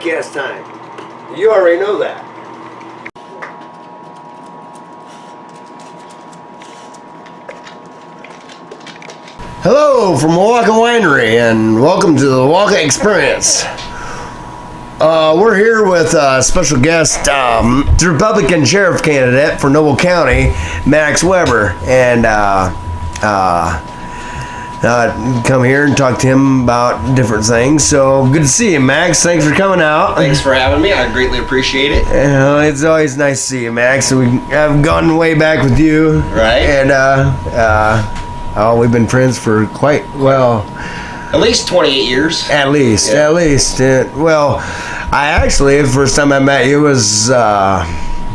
gas time. You already know that. Hello from Wawaka Winery, and welcome to the Wawaka Experience. We're here with a special guest, the Republican Sheriff candidate for Noble County, Max Weber, and come here and talk to him about different things. So good to see you, Max. Thanks for coming out. Thanks for having me. I greatly appreciate it. It's always nice to see you, Max. I've gone way back with you, right? And we've been friends for quite well. At least 28 years. At least. Well, I actually, the first time I met you was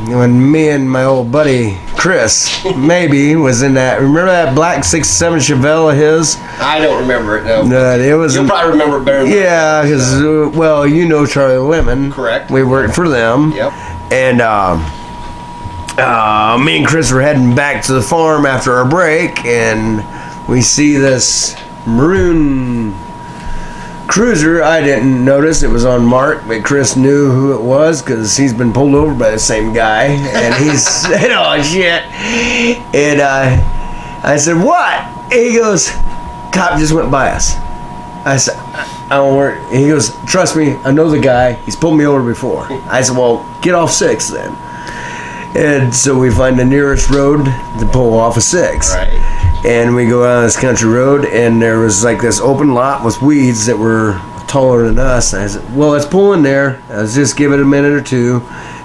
when me and my old buddy Chris maybe was in that. Remember that black '67 Chevelle of his? I don't remember it. No. It was. You'll probably remember it better than yeah, because well, you know Charlie Lemmon. Correct. We worked for them. Yep. And me and Chris were heading back to the farm after our break, and we see this maroon cruiser. I didn't notice it was unmarked, but Chris knew who it was because he's been pulled over by the same guy, and he said, "Oh shit!" And I said, "What?" He goes, "Cop just went by us." I said, "I don't worry." He goes, "Trust me, I know the guy. He's pulled me over before." I said, "Well, get off 6 then." And so we find the nearest road to pull off of 6. Right. And we go down this country road, and there was like this open lot with weeds that were taller than us. And I said, "Well, let's pull in there. Let's just give it a minute or two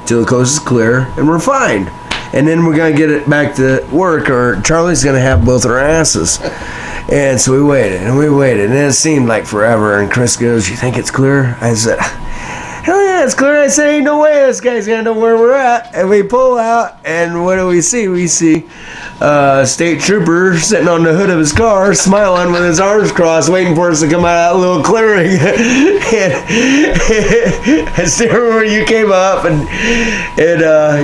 till the coast is clear, and we're fine. And then we're gonna get it back to work, or Charlie's gonna have both our asses." And so we waited, and it seemed like forever. And Chris goes, "You think it's clear?" I said, "Hell yeah, it's clear." I said, "Ain't no way this guy's gonna know where we're at." And we pull out, and what do we see? We see a state trooper sitting on the hood of his car, smiling with his arms crossed, waiting for us to come out of that little clearing. And I still remember you came up, and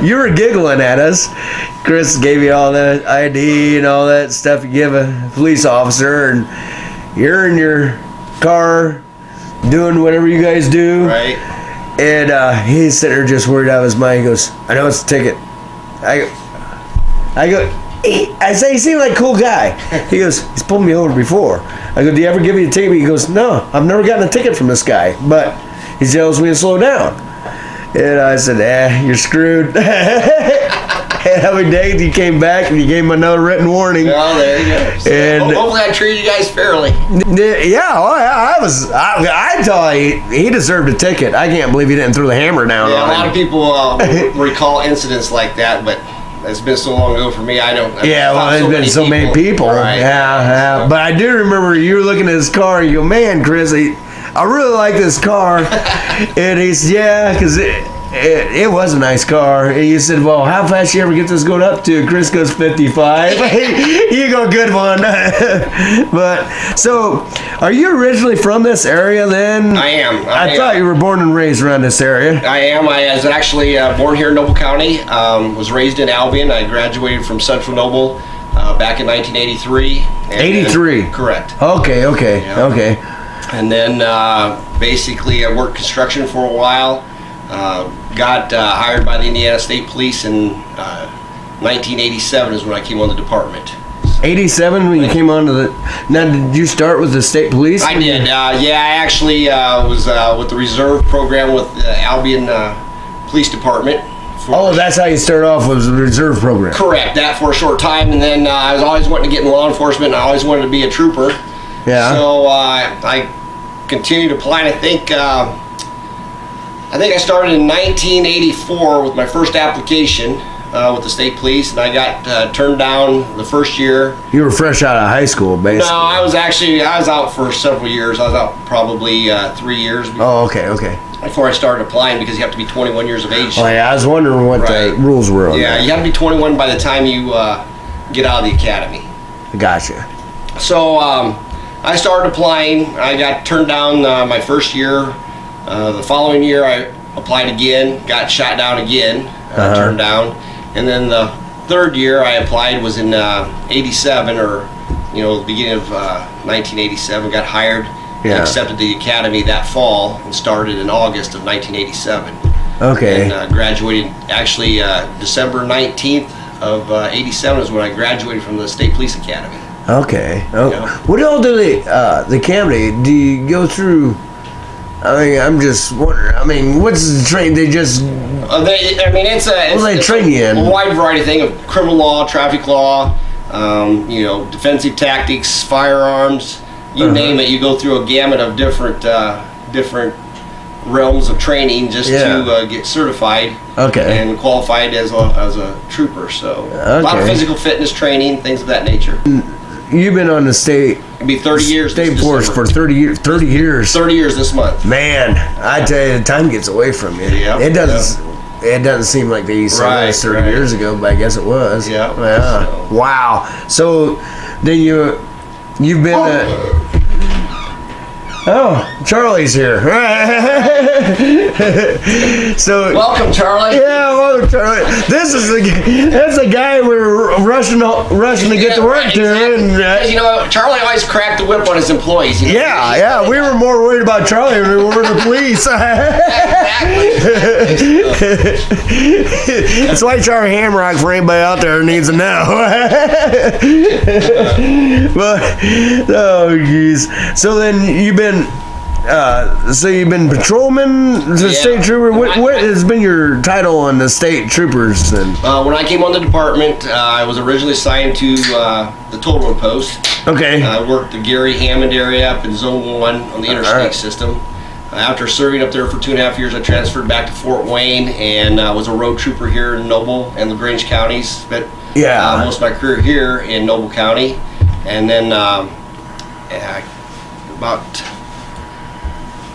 you were giggling at us. Chris gave you all that ID and all that stuff you give a police officer, and you're in your car doing whatever you guys do. Right. And he's sitting there just worried out of his mind. He goes, "I know it's a ticket." I go, I say, "He seemed like a cool guy." He goes, "He's pulled me over before." I go, "Do you ever give me a ticket?" He goes, "No, I've never gotten a ticket from this guy, but he tells me to slow down." And I said, "You're screwed." And every day he came back and he gave him another written warning. Well, there you go. So And hopefully I treated you guys fairly. yeah, I thought he deserved a ticket. I can't believe he didn't throw the hammer down Yeah, on a lot him. of people recall incidents like that, but it's been so long ago for me. I don't. Yeah, well, there's been so many people. Right. Yeah. But I do remember you were looking at his car and you go, "Man, Chris, I really like this car." And he said, "Yeah, because it was a nice car." And you said, "Well, how fast you ever get this going up to?" Chris goes 55. You go, "Good one." But so, are you originally from this area then? I am. I thought you were born and raised around this area. I am. I was actually born here in Noble County. Was raised in Albion. I graduated from Central Noble back in 1983. 83. Correct. Okay. Yeah. Okay. And then basically I worked construction for a while. Got hired by the Indiana State Police in 1987 is when I came on the department. 87 when you came on to the. Now, did you start with the state police? I did. I actually was with the reserve program with the Albion Police Department. That's how you started off, was the reserve program. Correct. That for a short time, and then I was always wanting to get in law enforcement. And I always wanted to be a trooper. Yeah. So I continued applying. I think I started in 1984 with my first application with the state police, and I got turned down the first year. You were fresh out of high school, basically. No, I was out for several years. I was out probably 3 years. Okay. Before I started applying, because you have to be 21 years of age. Oh yeah, I was wondering what the rules were on that. You have to be 21 by the time you get out of the academy. Gotcha. So I started applying. I got turned down my first year. The following year I applied again, got shot down again, turned down. And then the third year I applied was in 87, or the beginning of 1987, got hired Yeah. I accepted the academy that fall and started in August of 1987. Okay. And graduated, actually, December 19th of 87 is when I graduated from the State Police Academy. Okay. Oh. Yeah. What all do the academy? Do you go through? I mean, I'm just wondering. I mean, what's the train? They just. It's train you in? A wide variety thing of criminal law, traffic law, defensive tactics, firearms, you name it. You go through a gamut of different realms of training just to get certified. Okay. And qualified as a trooper. So a lot of physical fitness training, things of that nature. You've been on the state. It'll be 30 years. State force for 30 years. 30 years. 30 years this month. Man, I tell you, the time gets away from you. Yeah. It doesn't. It doesn't seem like they used to say this 30 years ago, but I guess it was. Yeah. Yeah. So. Wow. So then you've been. Oh, Charlie's here. So welcome, Charlie. Yeah, welcome, Charlie. That's the guy we're rushing to get to work to. Exactly. And Charlie always cracked the whip on his employees. Yeah. We were more worried about Charlie than we were the police. Exactly. That's why Charlie Hamrock, for anybody out there who needs to know. But oh geez. So then you've been patrolman, the state trooper. What has been your title on the state troopers then? When I came on the department, I was originally assigned to the toll road post. Okay. I worked the Gary Hammond area up in Zone 1 on the interstate system. After serving up there for 2.5 years, I transferred back to Fort Wayne and was a road trooper here in Noble and LaGrange counties. Spent most of my career here in Noble County, and then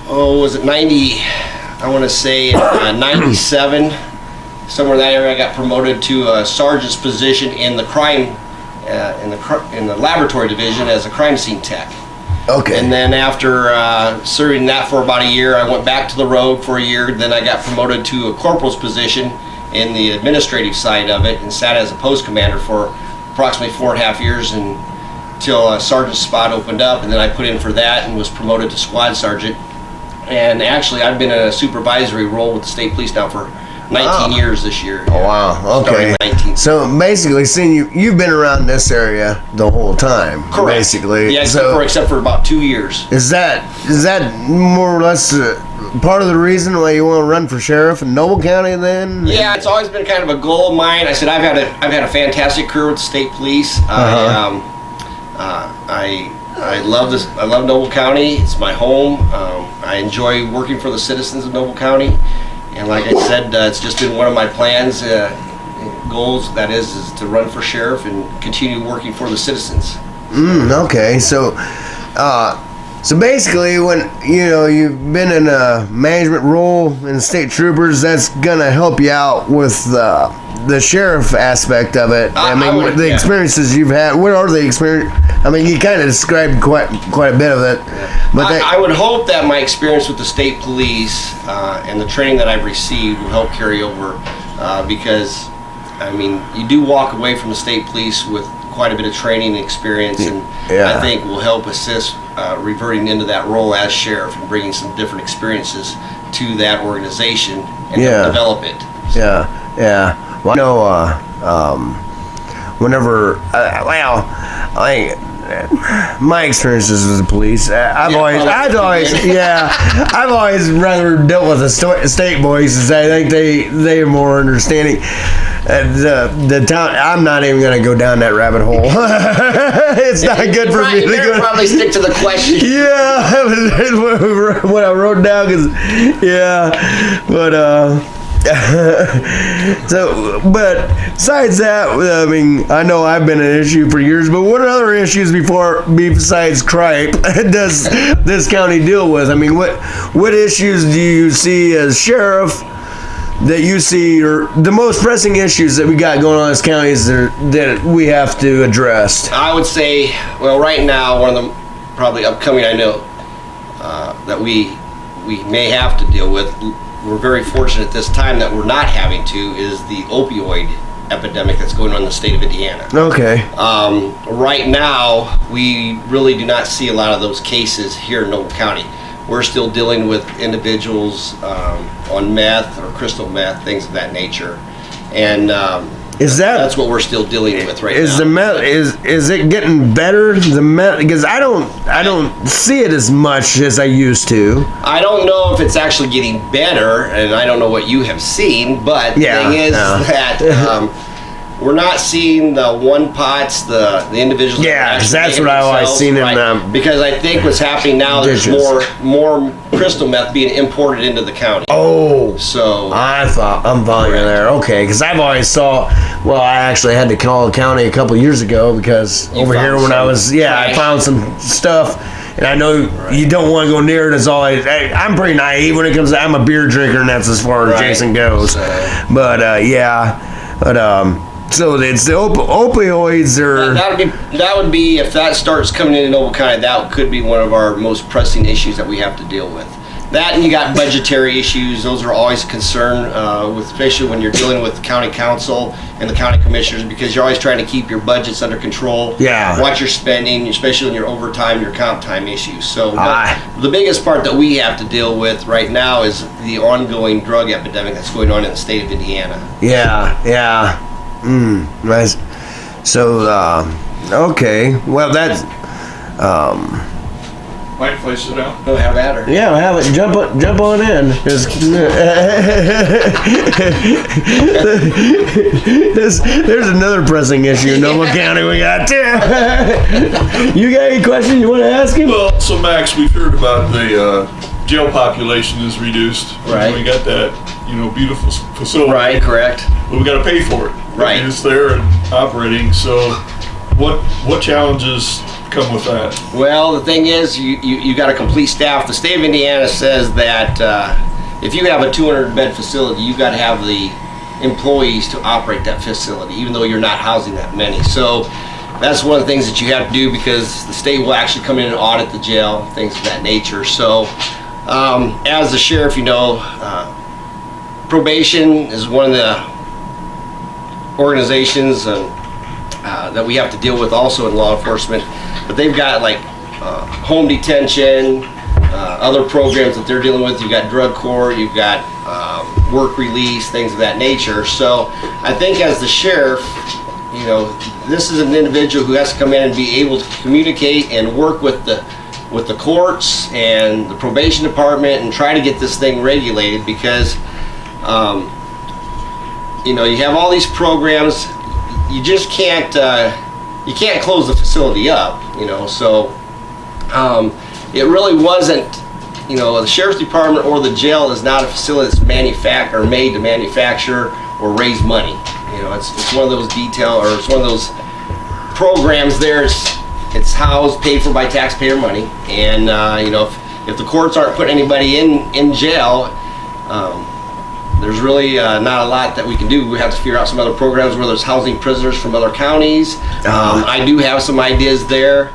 was it 90? I want to say 97, somewhere in that area. I got promoted to a sergeant's position in the crime, in the laboratory division as a crime scene tech. Okay. And then after serving that for about a year, I went back to the road for a year. Then I got promoted to a corporal's position in the administrative side of it and sat as a post commander for approximately 4.5 years until a sergeant's spot opened up. And then I put in for that and was promoted to squad sergeant. And actually, I've been in a supervisory role with the state police now for 19 years this year. Oh, wow. Okay. 19. So basically, seeing you've been around this area the whole time. Correct. Basically. Yeah, except for about 2 years. Is that more or less part of the reason why you want to run for sheriff in Noble County then? Yeah, it's always been kind of a goal of mine. I said I've had a fantastic career with the state police. I love this. I love Noble County. It's my home. I enjoy working for the citizens of Noble County. And like I said, it's just been one of my plans, goals. That is to run for sheriff and continue working for the citizens. Okay, so basically, when you've been in a management role in state troopers, that's gonna help you out with the sheriff aspect of it. The experiences you've had. What are the experience? I mean, you kind of described quite a bit of it. But I would hope that my experience with the state police and the training that I've received will help carry over, because I mean, you do walk away from the state police with quite a bit of training and experience, and I think will help assist reverting into that role as sheriff and bringing some different experiences to that organization and help develop it. So. Well, I know whenever my experiences with the police, I've always rather dealt with the state boys, as I think they are more understanding. The town. I'm not even gonna go down that rabbit hole. It's not good for me to go. Probably stick to the question. Yeah, what I wrote down, but besides that, I mean, I know I've been an issue for years, but what other issues besides crime does this county deal with? I mean, what issues do you see as sheriff that you see are the most pressing issues that we got going on in this county that we have to address? I would say, well, right now, one of them probably upcoming, I know, that we may have to deal with. We're very fortunate at this time that we're not having to, is the opioid epidemic that's going on in the state of Indiana. Okay. Right now, we really do not see a lot of those cases here in Noble County. We're still dealing with individuals on meth or crystal meth, things of that nature, and that's what we're still dealing with right now. Is the meth is it getting better? The meth, because I don't see it as much as I used to. I don't know if it's actually getting better, and I don't know what you have seen, but the thing is that we're not seeing the one pots, the individuals. Yeah, because that's what I always seen in them. Because I think what's happening now, there's more crystal meth being imported into the county. Oh, so I'm following you there. Okay, because I've always saw. Well, I actually had to call the county a couple years ago because over here when I was I found some stuff. And I know you don't want to go near it. As all I'm pretty naive when it comes to. I'm a beer drinker, and that's as far as Jason goes. But so it's the opioids are. That would be if that starts coming into Noble County. That could be one of our most pressing issues that we have to deal with. That, and you got budgetary issues. Those are always a concern, especially when you're dealing with the county council and the county commissioners, because you're always trying to keep your budgets under control. Yeah. What you're spending, especially in your overtime, your comp time issues. So the biggest part that we have to deal with right now is the ongoing drug epidemic that's going on in the state of Indiana. Yeah. Nice. So, okay. Well, that's. Mind if I sit down? Oh, have at her. Yeah, have it. Jump on in. There's another pressing issue in Noble County we got too. You got any questions you want to ask him? Well, so Max, we've heard about the jail population is reduced. Right. We got that, beautiful facility. Right, correct. But we got to pay for it. Right. It's there and operating. So, what challenges come with that? Well, the thing is, you got a complete staff. The state of Indiana says that if you have a 200-bed facility, you got to have the employees to operate that facility, even though you're not housing that many. So that's one of the things that you have to do, because the state will actually come in and audit the jail, things of that nature. So as the sheriff, probation is one of the organizations that we have to deal with also in law enforcement. But they've got like home detention, other programs that they're dealing with. You've got drug court, you've got work release, things of that nature. So I think as the sheriff, this is an individual who has to come in and be able to communicate and work with the courts and the probation department and try to get this thing regulated, because you have all these programs. You just can't close the facility up, so it really wasn't, the sheriff's department or the jail is not a facility that's made to manufacture or raise money. It's one of those it's one of those programs there. It's housed, paid for by taxpayer money, and if the courts aren't putting anybody in jail, there's really not a lot that we can do. We have to figure out some other programs where there's housing prisoners from other counties. I do have some ideas there.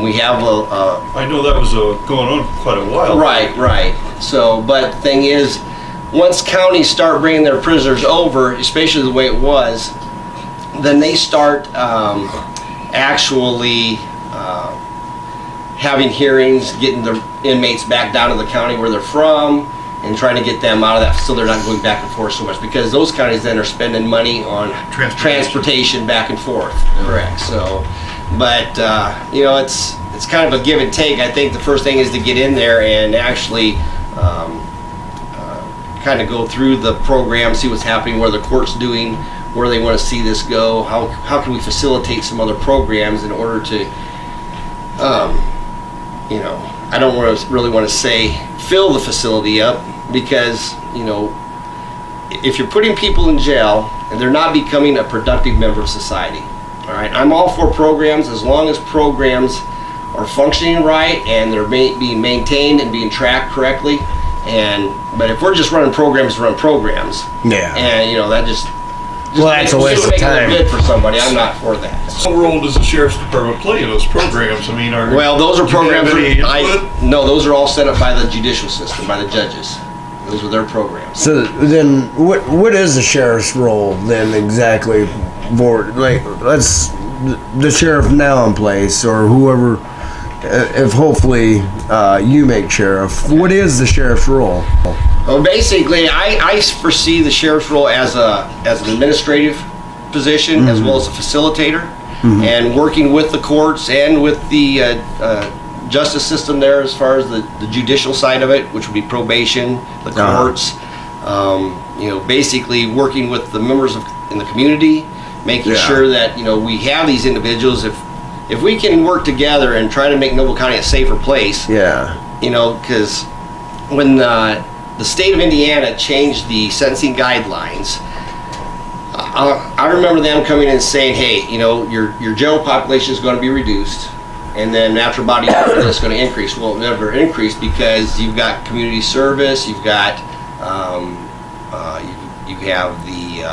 We have I know that was going on quite a while. Right. So, but the thing is, once counties start bringing their prisoners over, especially the way it was, then they start actually having hearings, getting the inmates back down to the county where they're from, and trying to get them out of that so they're not going back and forth so much, because those counties then are spending money on transportation back and forth. Correct. So, but it's kind of a give and take. I think the first thing is to get in there and actually kind of go through the program, see what's happening, where the court's doing, where they want to see this go, how can we facilitate some other programs in order to I don't really want to say fill the facility up, because if you're putting people in jail and they're not becoming a productive member of society, all right, I'm all for programs as long as programs are functioning right and they're being maintained and being tracked correctly. But if we're just running programs to run programs, and that just that's a waste of time. Good for somebody. I'm not for that. What role does the sheriff's department play in those programs? I mean, those are programs. No, those are all set up by the judicial system, by the judges. Those are their programs. So then, what is the sheriff's role then exactly? For like, let's the sheriff now in place or whoever, if hopefully you make sheriff. What is the sheriff's role? Well, basically, I foresee the sheriff's role as an administrative position as well as a facilitator, and working with the courts and with the justice system there as far as the judicial side of it, which would be probation, the courts. Basically working with the members in the community, making sure that we have these individuals. If we can work together and try to make Noble County a safer place. Because when the state of Indiana changed the sentencing guidelines, I remember them coming in and saying, hey, your general population is going to be reduced, and then after about a year it's going to increase. Well, it never increased because you've got community service, you've got you have the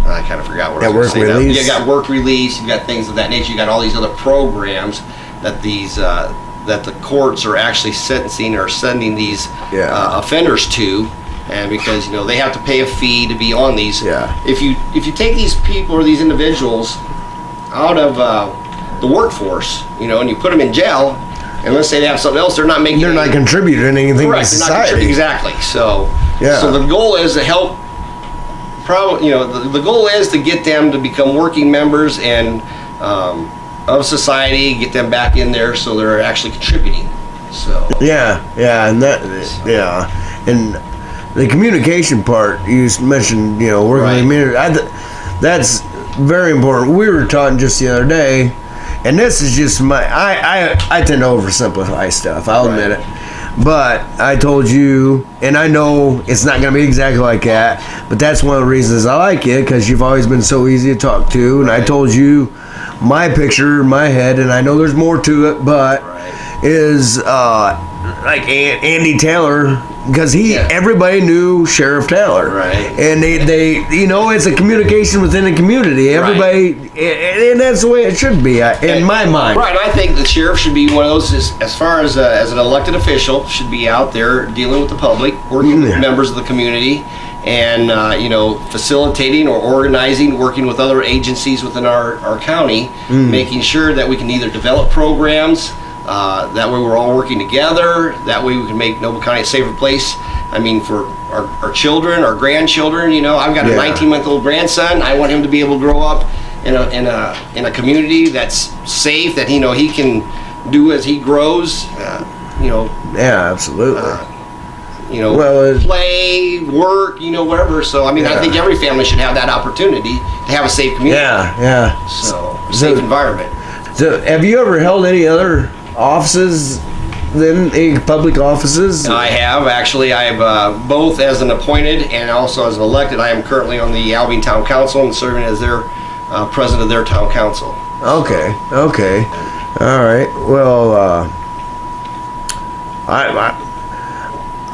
I kind of forgot what I was going to say. Release. You got work release, you've got things of that nature, you got all these other programs that that the courts are actually sentencing or sending these offenders to, and because they have to pay a fee to be on these. If you take these people or these individuals out of the workforce, and you put them in jail, and let's say they have something else, they're not contributing anything to society. Exactly. So the goal is to help. The goal is to get them to become working members and of society, get them back in there so they're actually contributing. So and the communication part you mentioned, working with the community. That's very important. We were talking just the other day, and this is just I tend to oversimplify stuff. I'll admit it. But I told you, and I know it's not going to be exactly like that, but that's one of the reasons I like it, because you've always been so easy to talk to. And I told you my picture in my head, and I know there's more to it, but is like Andy Taylor, because everybody knew Sheriff Taylor, and they it's a communication within the community. Everybody, and that's the way it should be in my mind. Right, I think the sheriff should be one of those, as far as an elected official, should be out there dealing with the public, working with members of the community, and facilitating or organizing, working with other agencies within our county, making sure that we can either develop programs. That way we're all working together. That way we can make Noble County a safer place. I mean, for our children, our grandchildren. I've got a 19-month-old grandson. I want him to be able to grow up in a community that's safe, that he can do as he grows. Absolutely. Play, work, whatever. So I think every family should have that opportunity to have a safe community. So safe environment. So have you ever held any other offices, any public offices? I have, actually. I have both as an appointed and also as an elected. I am currently on the Albion Town Council and serving as their president of their town council. Okay. All right. Well,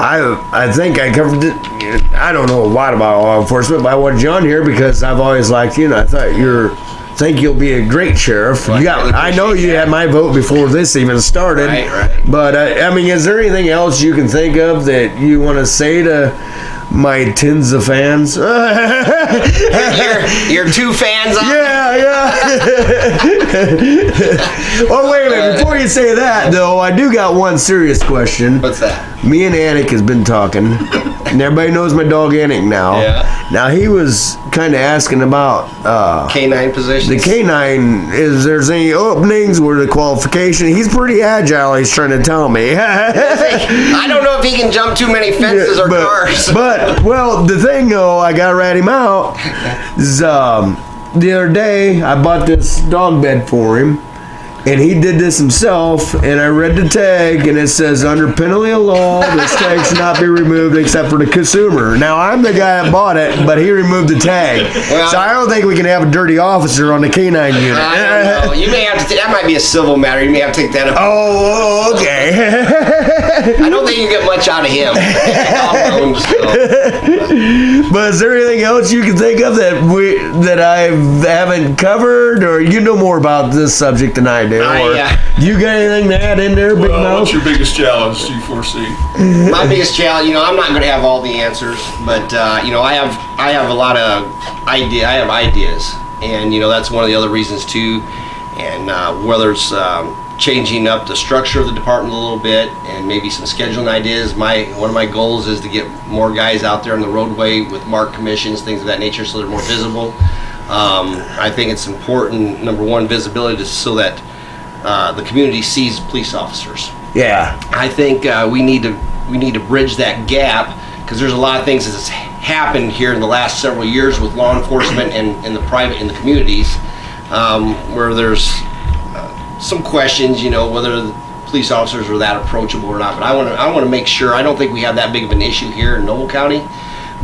I think I covered it. I don't know a lot about law enforcement, but I wanted you on here because I've always liked you, and I thought think you'll be a great sheriff. Well, I know you had my vote before this even started. Right. But is there anything else you can think of that you want to say to my tens of fans? You're two fans on Oh, wait a minute. Before you say that, though, I do got one serious question. What's that? Me and Anik has been talking, and everybody knows my dog Anik now. Now, he was kind of asking about canine positions. The canine, is there's any openings or the qualification? He's pretty agile, he's trying to tell me. I don't know if he can jump too many fences or cars. But, well, the thing, though, I got to rat him out, is the other day, I bought this dog bed for him, and he did this himself, and I read the tag, and it says, under penalty of law, this tag should not be removed except for the consumer. Now, I'm the guy that bought it, but he removed the tag. Well, so I don't think we can have a dirty officer on the canine unit. I don't know. You may have to, that might be a civil matter. You may have to take that up. Oh, okay. I don't think you get much out of him. But is there anything else you can think of that I haven't covered, or you know more about this subject than I do? You got anything to add in there, Big Mouth? What's your biggest challenge do you foresee? My biggest challenge, I'm not going to have all the answers, but I have a lot of ideas, and that's one of the other reasons too. And whether it's changing up the structure of the department a little bit, and maybe some scheduling ideas. One of my goals is to get more guys out there on the roadway with marked commissions, things of that nature, so they're more visible. I think it's important, number one, visibility, so that the community sees police officers. Yeah. I think we need to bridge that gap, because there's a lot of things that's happened here in the last several years with law enforcement and in the communities, where there's some questions, whether the police officers are that approachable or not. But I want to make sure. I don't think we have that big of an issue here in Noble County,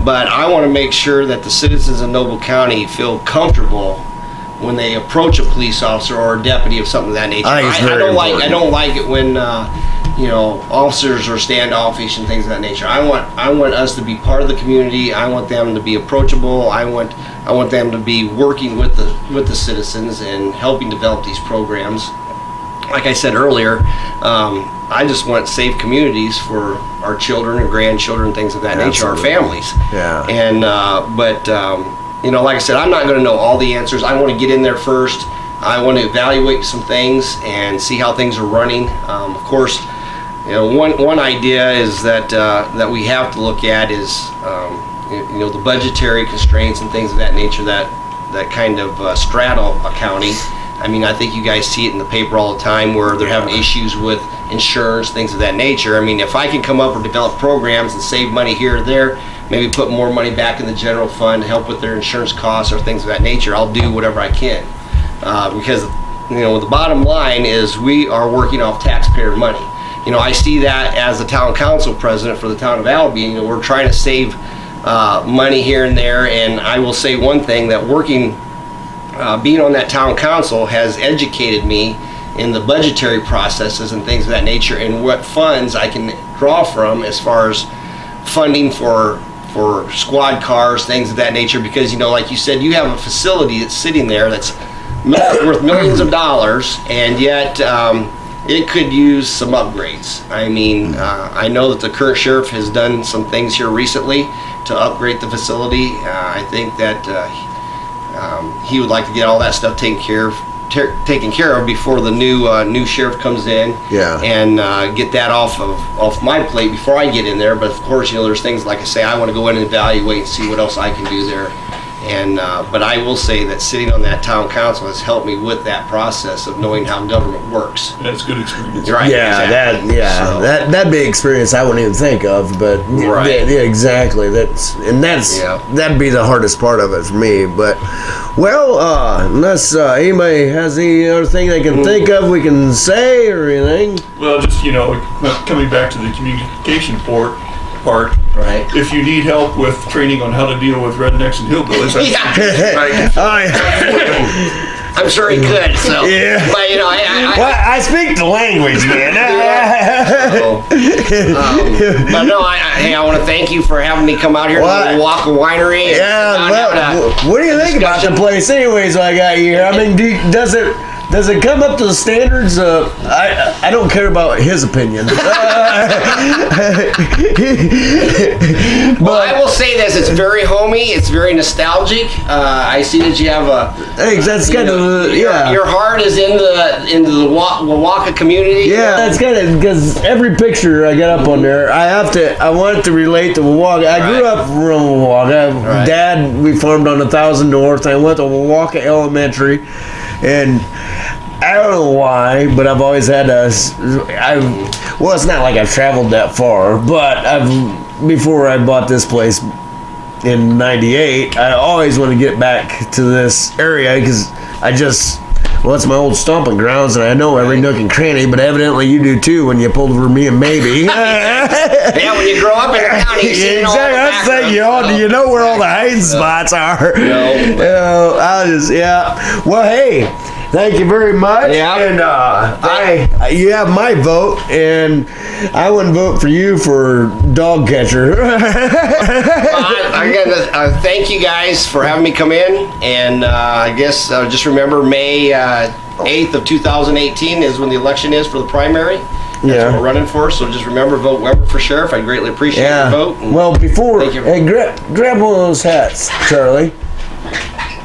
but I want to make sure that the citizens of Noble County feel comfortable when they approach a police officer or a deputy of something of that nature. I don't like it when officers are standoffish and things of that nature. I want us to be part of the community. I want them to be approachable. I want them to be working with the citizens and helping develop these programs. Like I said earlier, I just want safe communities for our children and grandchildren, things of that nature, our families. Yeah. And like I said, I'm not going to know all the answers. I want to get in there first. I want to evaluate some things and see how things are running. Of course, one idea is that we have to look at is the budgetary constraints and things of that nature that kind of straddle a county. I mean, I think you guys see it in the paper all the time where they're having issues with insurance, things of that nature. I mean, if I can come up or develop programs and save money here or there, maybe put more money back in the general fund to help with their insurance costs or things of that nature, I'll do whatever I can. Because, the bottom line is we are working off taxpayer money. I see that as the town council president for the town of Albion. We're trying to save money here and there, and I will say one thing, that being on that town council has educated me in the budgetary processes and things of that nature, and what funds I can draw from as far as funding for squad cars, things of that nature, because like you said, you have a facility that's sitting there that's worth millions of dollars, and yet it could use some upgrades. I mean, I know that the current sheriff has done some things here recently to upgrade the facility. I think that he would like to get all that stuff taken care of before the new sheriff comes in. Yeah. And get that off my plate before I get in there. But of course, there's things, like I say, I want to go in and evaluate and see what else I can do there. And but I will say that sitting on that town council has helped me with that process of knowing how government works. That's good experience. Right. Yeah, exactly. That'd be an experience I wouldn't even think of, but right. Yeah, exactly. That'd be the hardest part of it for me. But unless anybody has any other thing they can think of, we can say or anything. Well, just coming back to the communication part. Right. If you need help with training on how to deal with rednecks and hillbillies, I'm sure he could. So, yeah. But I speak the language, man. But no, I want to thank you for having me come out here to the Wawaka Winery. What do you think about the place, anyways? While I got you here, I mean, does it come up to the standards? I don't care about his opinion. Well, I will say this: it's very homey. It's very nostalgic. I see that you have that's kind of Your heart is in the Wawaka community. Yeah, that's kind of because every picture I got up on there, I want it to relate to Wawaka. I grew up around Wawaka. Right. Dad, we farmed on 1000 North. I went to Wawaka Elementary, and I don't know why, but I've always had it's not like I've traveled that far, but before I bought this place in '98, I always want to get back to this area because it's my old stomping grounds, and I know every nook and cranny, but evidently you do too when you pulled over me and maybe. Yeah, when you grow up in the county, exactly. You know where all the hiding spots are. Well, hey. Thank you very much. Yeah. And you have my vote, and I wouldn't vote for you for dog catcher. Again, thank you guys for having me come in, and I guess just remember May 8th of 2018 is when the election is for the primary. That's Yeah. what we're running for. So just remember, vote Weber for sheriff. I greatly appreciate your vote. And Well, before, Thank you. hey, grab one of those hats, Charlie.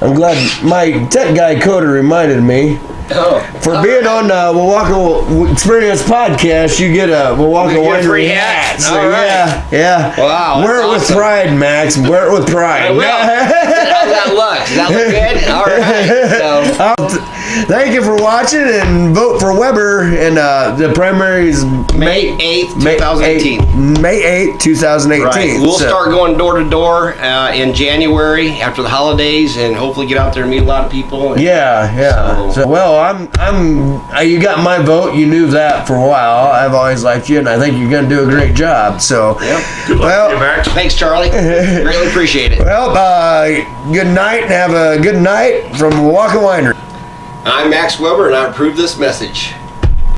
I'm glad my tech guy Coda reminded me. Oh. For being on Wawaka Experience podcast, you get a Wawaka We get a Winery free hat. hat. So All right. yeah. Wow, Wear it that's with awesome. pride, Max. Wear it with pride. I will. How's that look? Does that look good? All right. So, Thank you for watching and vote for Weber. And the primary is May 8th, 2018. May 8th, 2018. Right. We'll So- start going door to door in January after the holidays, and hopefully get out there and meet a lot of people. And Yeah. So, well, you got my vote. You knew that for a while. I've always liked you, and I think you're going to do a great job. So, Yep. Good luck to you, Max. Thanks, Charlie. Greatly appreciate it. well, good night, and have a good night from Wawaka Winery. I'm Max Weber, and I approve this message.